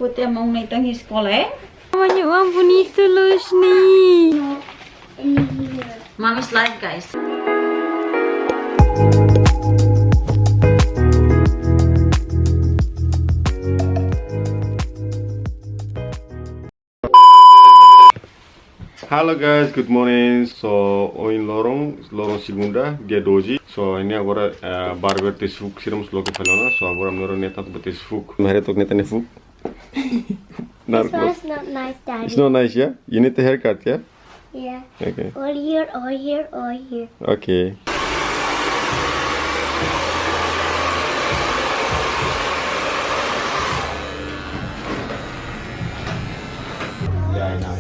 Putih mau naik tangki sekolah. Namanya uang bonito loh nih. Mommy's life guys. Halo guys, good morning. So, oin lorong segunda dia doji. So, ini agora barber tes fuk siram slow ke falona. So, agora menurut neta tu betes fuk. Mahre tok neta ne fuk. This one's not nice, Daddy. It's not nice, yeah? You need the haircut, yeah? Yeah. Okay. Or here, or here, or here. Okay. Yeah, I know.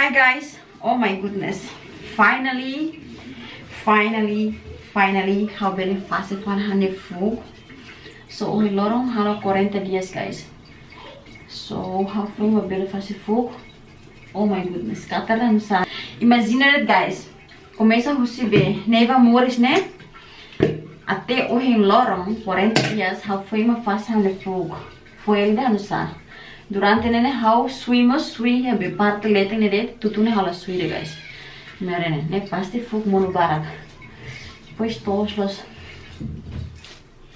Hi guys. Oh my goodness. Finally, how very fast it one food. So only lorong halo 40 dias guys. So how from a very fast food. Oh my goodness. Kataran sa. Imagine it guys. Começa a receber neva mores né? Até o lorong 40 dias how foi uma fast food. Foi ele dança. Durante nene how swimos ya be parte lete nede tutune hala swire guys. Merene ne pasti fuk monu barak. Pois todos los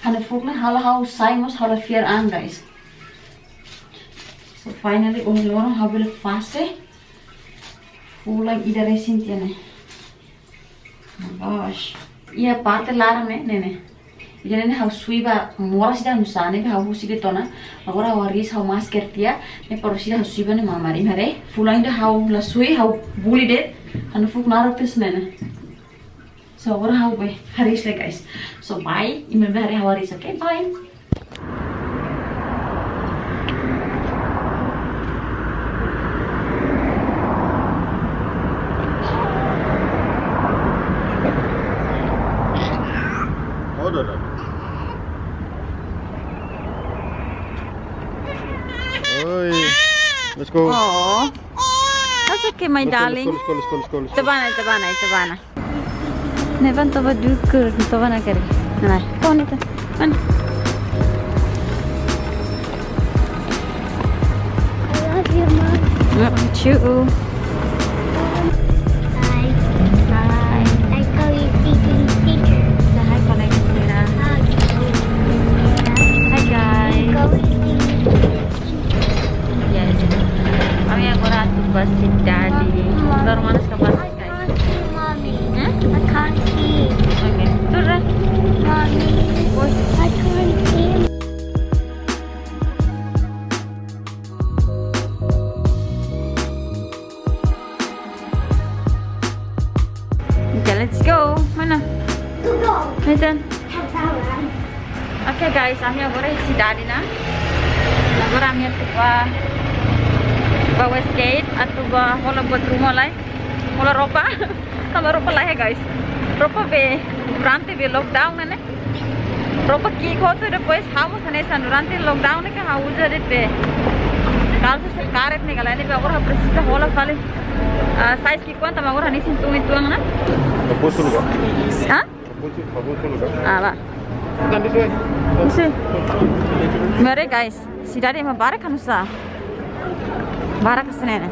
hane fuk ne hala how saimos hala fier an guys. So finally on lorong how bele fase. Fulang idare sintiane. Oh gosh. Ia parte lara nene. Jadi how suiba moras da nusane how husige tona agora waris how mas kertia ne porosida how suiba ne mamari mare fulang da how la sui how buli de anu fuk narotes nene. So agora how be haris le guys. So bye ime be how haris, okay, bye. Oi, let's go. Oh. That's okay, my darling. Let's go. Tabana. Nevan tava dukur, tava kare. Nah, kau itu, mana? I love you, Mom. Love you. Hi. Hi. I call you teacher. Hi, Kolektina. Hi, guys. Go Yes. Kami agora atuba si Daddy. Baru mana sekarang guys? Mommy. Hmm? I can't see. Okay. Turun. Mommy. I can't see. Okay, let's go. Mana? Nathan. Okay guys, kami agora si Daddy na. Agora kami atuba Westgate atuba hola buat rumah lai. Hola ropa. Kalau ropa lah ya guys. Ropa be durante be lockdown ne. Ropa ki kho to depois hamos ne san durante lockdown ne ka hausa det be. Kalau सरकार ने निकाला ने be agora precisa hola fale. Size ki quanto agora nem sinto muito na. Papuso lugar. Ah? Papuso lugar. Ah, va. Nanti suai. Isi. Mari guys, si Daddy ma barak hanusa. Barak kesene.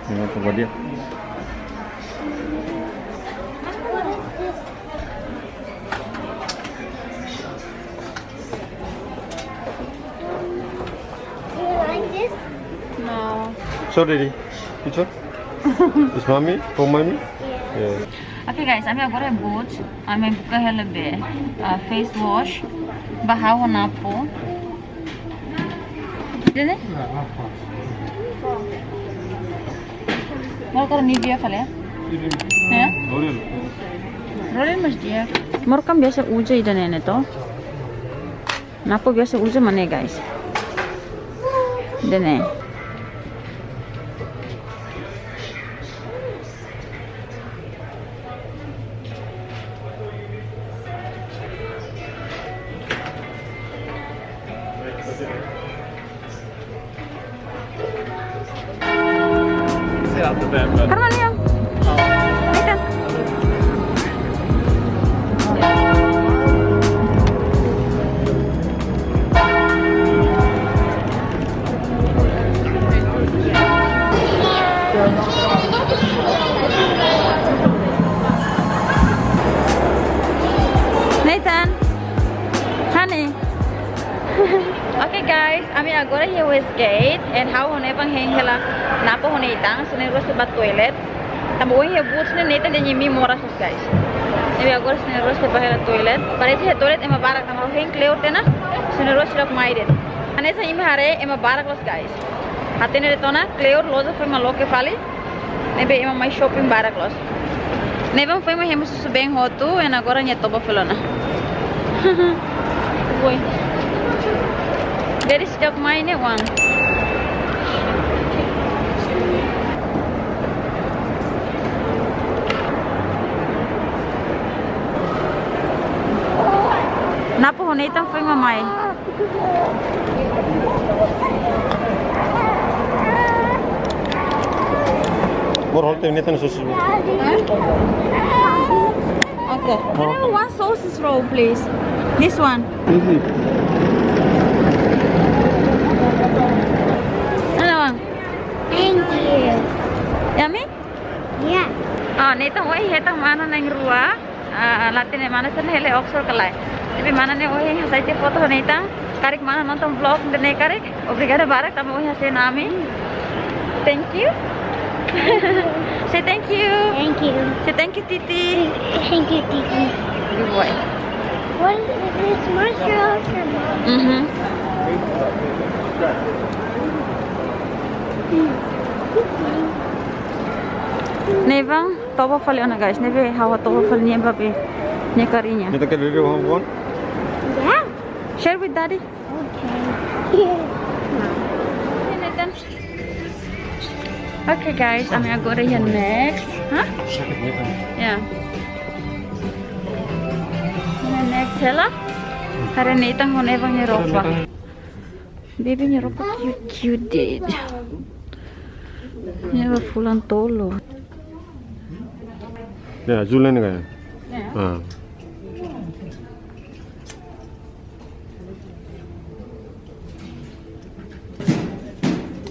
Yang apa dia? Do you like this? No. So Daddy, picture? Is mommy? For mommy? Yeah. Yeah. Okay guys, kami agora boot. Kami buka helebe face wash. Bahawa na po. Dene? Mau karo Nivea fale ya? Ya? L'Oreal mas dia. Mau kan biasa uja ida nene to. Napo biasa uja mana guys? Dene. after that. But Herman, yuk. Nathan. Nathan, honey. Okay guys, ami agora here Westgate and how hone bang heng hela napo hone itang sene ros ba toilet. Tamo here boots ne Nathan de mi mora sos guys. Ebi agora sene ros ba hela toilet. Parece he toilet ema barak tamo heng clear tena sene ros lok maide. Ane sa im hare ema barak los guys. Hatene re tona clear loza foi ma loke fali. Nebe ema mai shopping barak los. Nebang foi ma hemos subeng hotu and agora nya toba felona. Boy. There is dog mine one. Napo hone itang foi mamai. Bor holte Nathan sausage. Okay. Can I have one sausage roll, please? This one. Easy. Ano bang? Thank you. Yummy? Yeah. Ah, Nathan wai hetang mana nang rua. Latin e mana sen hele oxor kalai. Tapi mana ne wai hasai te foto Nathan. Karik mana nonton vlog ne karik. Obrigada barak tamo wai hasai nami. Thank you. Say thank you. Thank you. Say thank you, Titi. Thank you, Titi. Good boy. What is this mushroom? Nevang toba fali ona guys. Neve hawa toba fali niya babe. Niya karinya. Nathan can really want one? Yeah. Share with daddy. Okay. Nathan. Okay guys, I'm gonna go to here next. Huh? Yeah. Next hela. Hari Nathan hone bang nyeropa. Baby nyeropa cute deh. Ini fulan tolo. Ya, Julen kaya. Ah.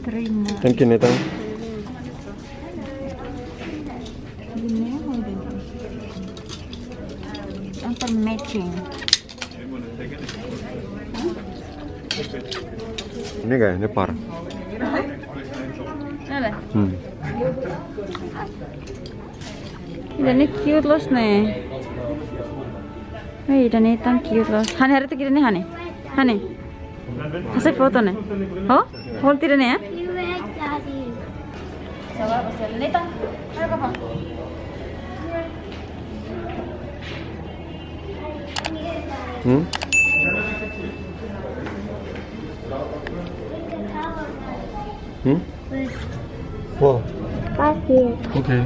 Terima. Thank you Nathan. Untuk matching. Ini kaya, ini par. Ada. Ini cute los nih. Wih, ini tan cute los. Hani hari itu kira nih Hani. Hani. Kasih foto nih. Oh, hold tidak nih ya? You read Daddy. Sabar pasal nih tan. Ayo papa. Wow. Pasir. Okay.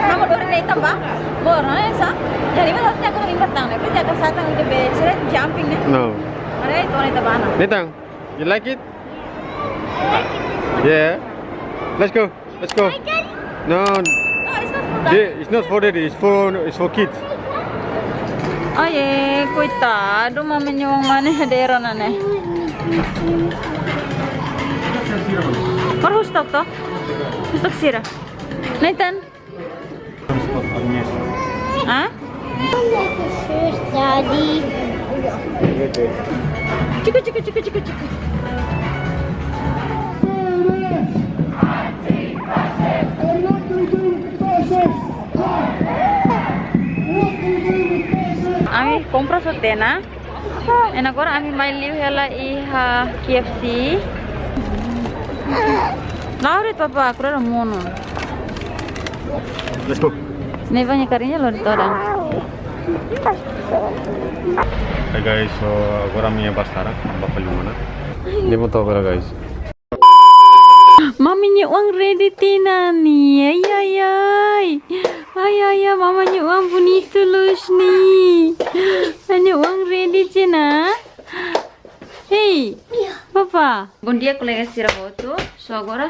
Kamu dulu nih tambah. Borong ya sa. Jadi mana harusnya aku ingin bertang nih. Kerja ke satang itu beser jumping nih. No. Ada itu nih tabana. Netang, you like it? Yeah. Let's go. Let's go. No, No, it's not for that. it's not for daddy. It's for kids. Ay, coitado, mamanya yung manehadero na ne. Parang hustok to? Hustok sira. Nathan? Ha? Daddy. Chico. Ami compra sa tena. And agora ami may liu ela iha KFC. Laurit papa, aku ada mono. Let's go. Neva nya karinya lo toda. Hey guys, so agora a minha bastará, bafalho mana. Dia mau tahu berapa guys? Maminya uang ready tina nih. Ay, mamanya uang bonito los nih. Hanya uang ready cina. Hey, papa. Bom dia colega Sirahoto. So agora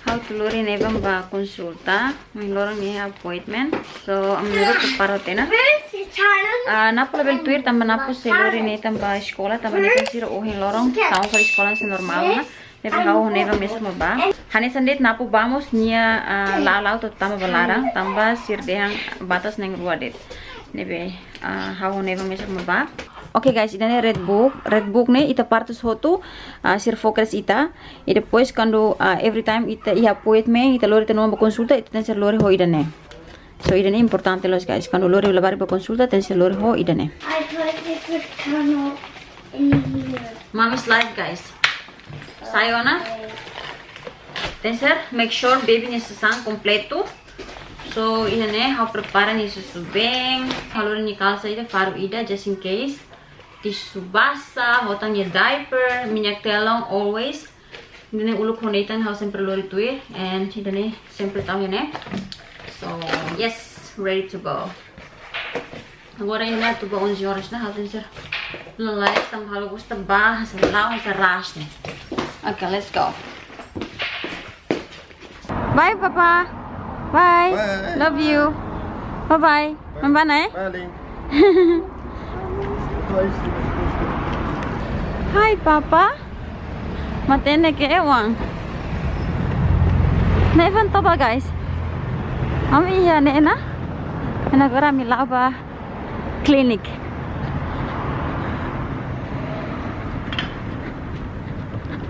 how to lori nevam ba consulta. May lorong ni appointment. So menurut para tena. Napo level tuir tambah napo se lori ne tambah sekolah tambah ne sira ohin lorong tahu kalau sekolah se normal na. Nebe hau neva mesmo ba. Hani sandet napo vamos nia lalau to tamba balarang tambah sir dehang batas neng rua det. Nebe hau neva mesmo ba. Okay guys, ini red book nih ita partus hotu sir focus ita. E depois quando every time ita ia appointment ita lori teno consulta ita ten ser lori ho ida ne. So ida ne importante los guys. Quando lori levar ba consulta ten ser lori ho ida ne. I put this tunnel in here. Mommy's life guys. Sayona. Ten ser make sure baby ni sesang completo. So ida ne how prepara ni susu bem. Kalau ni calça ida faru ida just in case. Tisu basah, hotangnya diaper, minyak telong always. Ini uluk honetan harus sempre lori tuir, and ini sempre tahu ya. So yes, ready to go. Agora ini tu ba 11 horas na harus ser lalai tam halo gusta bah selau sa rush ne. Okay, let's go. Bye papa. Bye. Bye. Love you. Bye bye. Mana Balik. Hi papa. Matene ke ewang. Na even to ba guys? Ami ya ne na. Na agora mi lava clinic.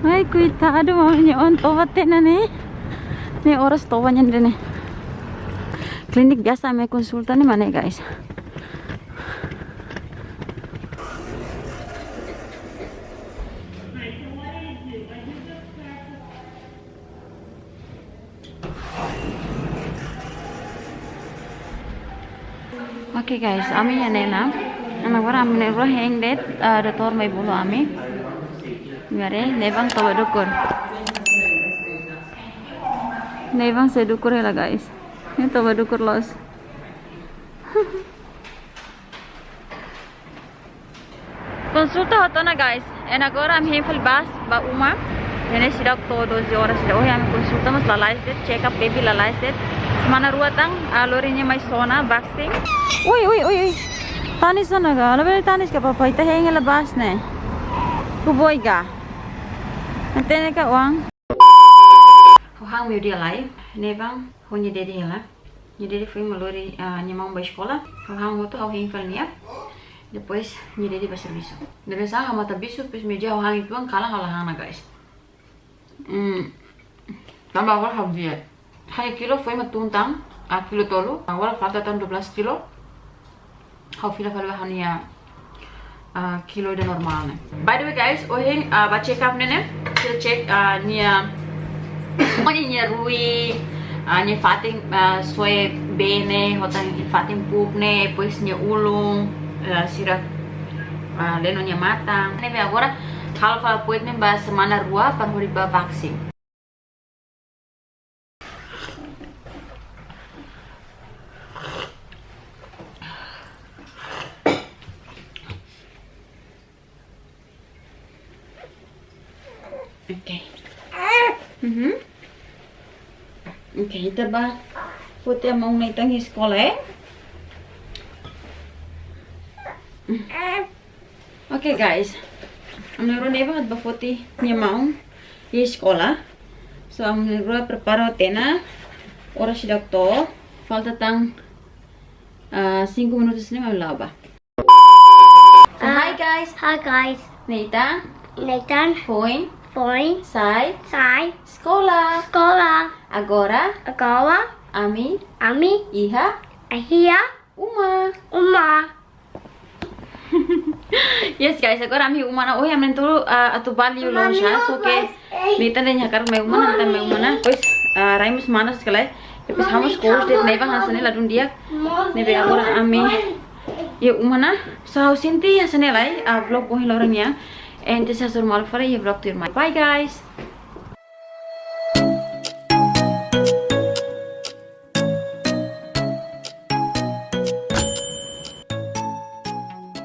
Ay cuidado mamanya on to batena ne. Ne oras to banyan dene. Klinik biasa me konsulta ni mana guys? Okay guys, ami ya nena. Anak orang ami nero hang det, dator may bulu ami. Ngare, nebang tawa dukur. Nebang saya dukur lah guys. Ini tawa dukur los. Consulta hoto na guys. And agora am hemfel bas ba uma. Ini sidak to 12 horas sidak. Oh, ami consulta mas lalais det, check up baby lalais det. Semana ruatang lorinya may sona vaccine. Uy. Tanis na ga. Alam mo tanis ka papa. Ita hengi labas na. Kuboy ga. Antene ka uang. Hang meu dia live. Nevang honye dedi hela. Nye dedi foi malori nye mau ba escola. Hang hoto hau hemfel nia. Depois nye dedi ba serviço. Deve sa hama tabisu pes media hang ituang kala hang na guys. Tambah awal hau dia. 2 kilo foi matuntang, kilo tolo. Awal falta tan 12 kilo. Hau fila falwa hania kilo de normal ne. By the way guys, ohin ba check up ne. Sila check nia nia rui, nia fating soe bene, hotang fating pup ne, pois nia ulung, sira leno nia matang. Nebe agora halfa appointment ba semana rua para hori ba vaksin. Oke. Oke, kita ba Putih mau naitang sekolah. Oke guys, amnero neva hat ba Putih niya mau di sekolah. So amnero preparo tena. Ora sidak to. Falta tang 5 minutos ni maulaba. So, hi guys. Hi guys. Nathan. Nathan. Point. Point. Sai. Sai. Sekolah. Sekolah. Agora. Agawa. Ami. Ami. Iha. Ahia. Uma. Uma. Yes guys, agora ami uma na. Oi, amen tulo atu bali ulo siya. So ke Nathan din yakar may uma na may uma na. Pois raimus manas kalay. Depois vamos course det neva hasane ladun dia. Nebe agora ami ye uma na. So sinti hasane lai vlog ko hiloranya. And this is our mal for a vlog to your bye guys.